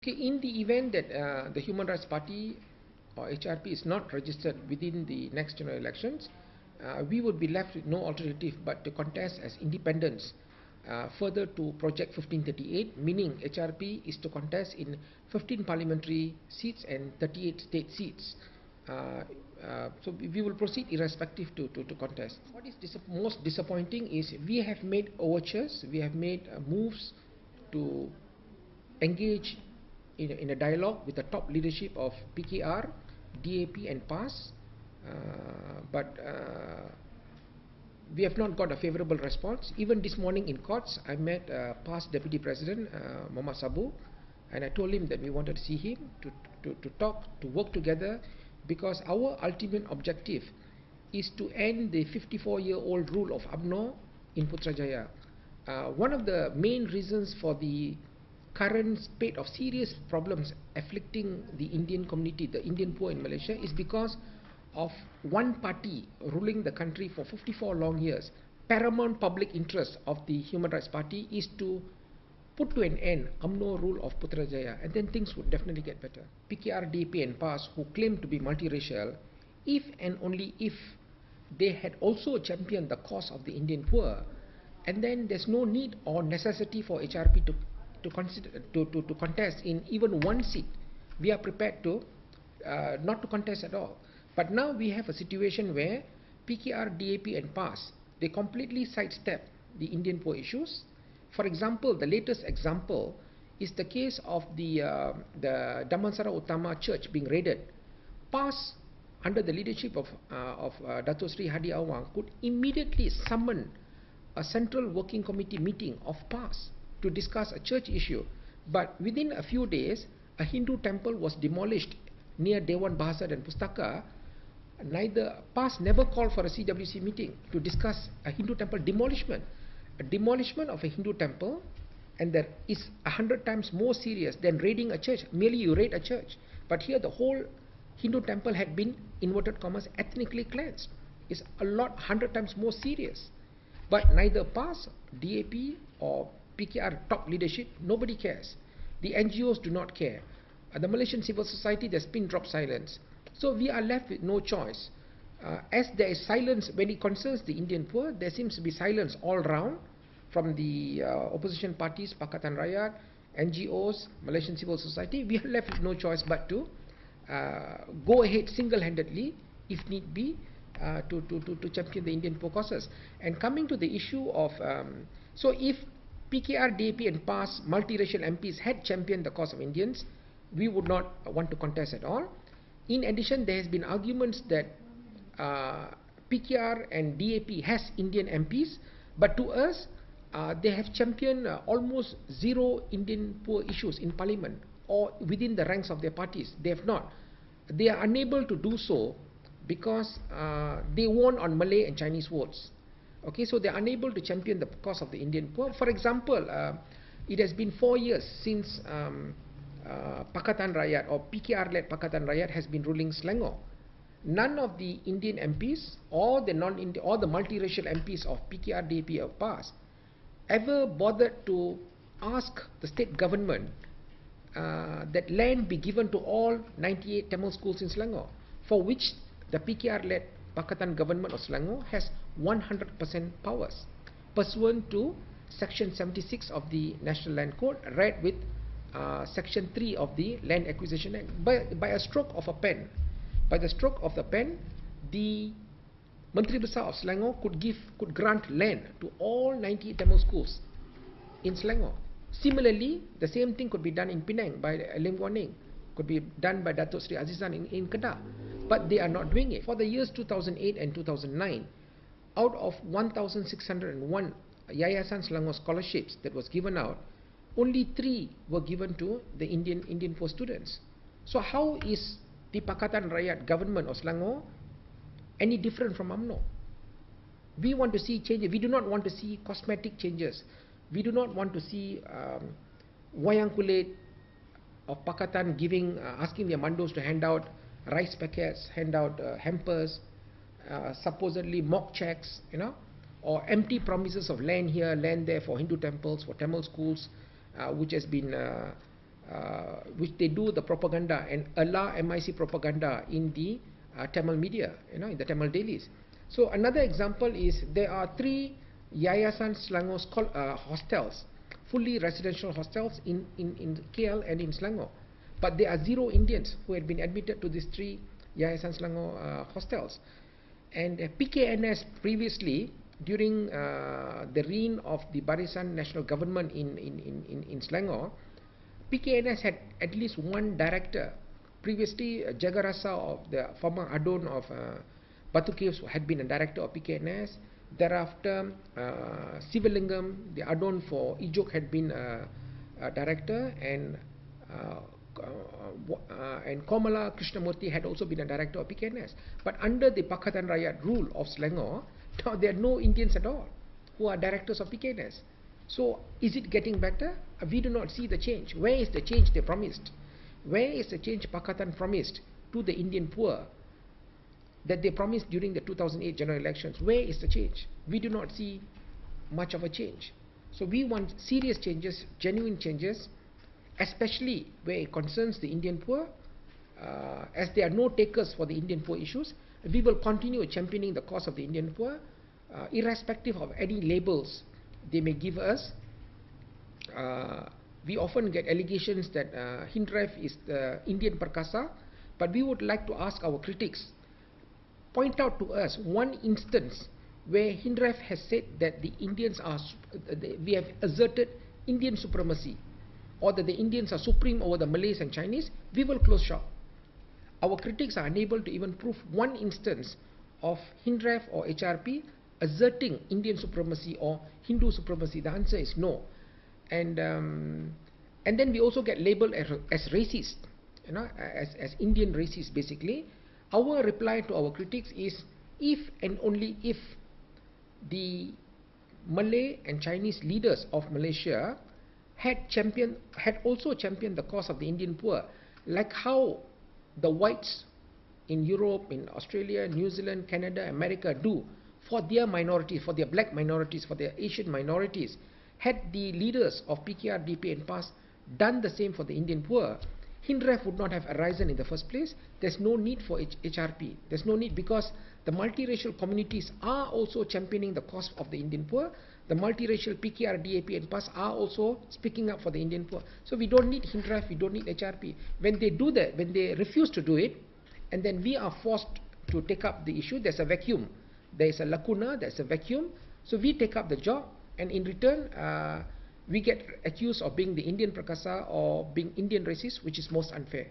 Okay, in the event that the Human Rights Party or HRP is not registered within the next general elections, we would be left with no alternative but to contest as independents further to Project 1538, meaning HRP is to contest in 15 parliamentary seats and 38 state seats. So we will proceed irrespective to contest. What is most disappointing is we have made overtures, we have made moves to engage in a dialogue with the top leadership of PKR, DAP and PAS, but we have not got a favourable response. Even this morning in courts, I met PAS Deputy President Muhammad Sabu, and I told him that we wanted to see him to talk, to work together, because our ultimate objective is to end the 54-year-old rule of UMNO in Putrajaya. One of the main reasons for the current spate of serious problems afflicting the Indian community, the Indian poor in Malaysia, is because of one party ruling the country for 54 long years. Paramount public interest of the Human Rights Party is to put to an end UMNO rule of Putrajaya, and then things would definitely get better. PKR, DAP and PAS, who claim to be multiracial, if and only if they had also championed the cause of the Indian poor, and then there's no need or necessity for HRP to contest in even one seat. We are prepared to not to contest at all. But now we have a situation where PKR, DAP and PAS, they completely sidestep the Indian poor issues. For example, the latest example is the case of the Damansara Utama Church being raided. PAS, under the leadership of Dato Sri Hadi Awang, could immediately summon a central working committee meeting of PAS to discuss a church issue. But within a few days, a Hindu temple was demolished near Dewan Bahasa dan Pustaka. Neither PAS never called for a CWC meeting to discuss a Hindu temple demolishment. A demolishment of a Hindu temple, and that is 100 times more serious than raiding a church. Merely you raid a church, but here the whole Hindu temple had been, inverted commas, ethnically cleansed. It's a lot, 100 times more serious. But neither PAS, DAP or PKR top leadership, nobody cares. The NGOs do not care. The Malaysian civil society, there's pin drop silence. So we are left with no choice. As there is silence when it concerns the Indian poor, there seems to be silence all round from the opposition parties, Pakatan Rakyat, NGOs, Malaysian civil society. We are left with no choice but to go ahead single-handedly, if need be, to champion the Indian poor causes. And coming to the issue of, so if PKR, DAP and PAS multiracial MPs had championed the cause of Indians, we would not want to contest at all. In addition, there has been arguments that PKR and DAP has Indian MPs, but to us, they have championed almost zero Indian poor issues in Parliament or within the ranks of their parties. They have not. They are unable to do so because they won on Malay and Chinese votes. Okay, so they are unable to champion the cause of the Indian poor. For example, it has been 4 years since Pakatan Rakyat or PKR-led Pakatan Rakyat has been ruling Selangor. None of the Indian MPs or the multiracial MPs of PKR, DAP or PAS ever bothered to ask the state government that land be given to all 98 Tamil schools in Selangor, for which the PKR-led Pakatan government of Selangor has 100% powers, pursuant to Section 76 of the National Land Code, read with Section 3 of the Land Acquisition Act. By a stroke of a pen, by the stroke of the pen, the Menteri Besar of Selangor could grant land to all 98 Tamil schools in Selangor. Similarly, the same thing could be done in Penang by Lim Guan Eng, could be done by Datuk Sri Azizan in Kedah, but they are not doing it. For the years 2008 and 2009, out of 1,601 Yayasan Selangor scholarships that was given out, only 3 were given to the Indian poor students. So how is the Pakatan Rakyat government of Selangor any different from UMNO? We want to see changes. We do not want to see cosmetic changes. We do not want to see wayang kulit of Pakatan asking their mandos to hand out rice packets, hand out hampers, supposedly mock checks, or empty promises of land here, land there for Hindu temples, for Tamil schools, which has been which they do the propaganda and allow MIC propaganda in the Tamil media, in the Tamil dailies. So another example is there are 3 Yayasan Selangor hostels, fully residential hostels in KL and in Selangor. But there are 0 Indians who had been admitted to these 3 Yayasan Selangor hostels. And PKNS previously, during the reign of the Barisan National Government in Selangor, PKNS had at least 1 director. Previously, Jagarasa of the former Adon of Batu Caves had been a director of PKNS. Thereafter, Sivalingam, the Adon for Ijok, had been a director, and Komala Krishnamurti had also been a director of PKNS. But under the Pakatan Rakyat rule of Selangor, now there are no Indians at all who are directors of PKNS. So is it getting better? We do not see the change. Where is the change they promised? Where is the change Pakatan promised to the Indian poor that they promised during the 2008 general elections? Where is the change? We do not see much of a change. So we want serious changes, genuine changes, especially where it concerns the Indian poor. As there are no takers for the Indian poor issues, we will continue championing the cause of the Indian poor, irrespective of any labels they may give us. We often get allegations that Hindref is the Indian Perkasa, but we would like to ask our critics, point out to us one instance where Hindref has said that the Indians are, we have asserted Indian supremacy, or that the Indians are supreme over the Malays and Chinese. We will close shop. Our critics are unable to even prove one instance of Hindref or HRP asserting Indian supremacy or Hindu supremacy. The answer is no. And then we also get labeled as racist, as Indian racist basically. Our reply to our critics is, if and only if the Malay and Chinese leaders of Malaysia had also championed the cause of the Indian poor, like how the whites in Europe, in Australia, New Zealand, Canada, America do for their minorities, for their black minorities, for their Asian minorities. Had the leaders of PKR, DP and PAS done the same for the Indian poor, Hindref would not have arisen in the first place. There's no need for HRP. There's no need, because the multiracial communities are also championing the cause of the Indian poor. The multiracial PKR, DAP and PAS are also speaking up for the Indian poor. So we don't need Hindref, we don't need HRP. When they do that, when they refuse to do it, and then we are forced to take up the issue, there's a vacuum. There is a lacuna, there's a vacuum. So we take up the job, and in return, we get accused of being the Indian Perkasa or being Indian racist, which is most unfair.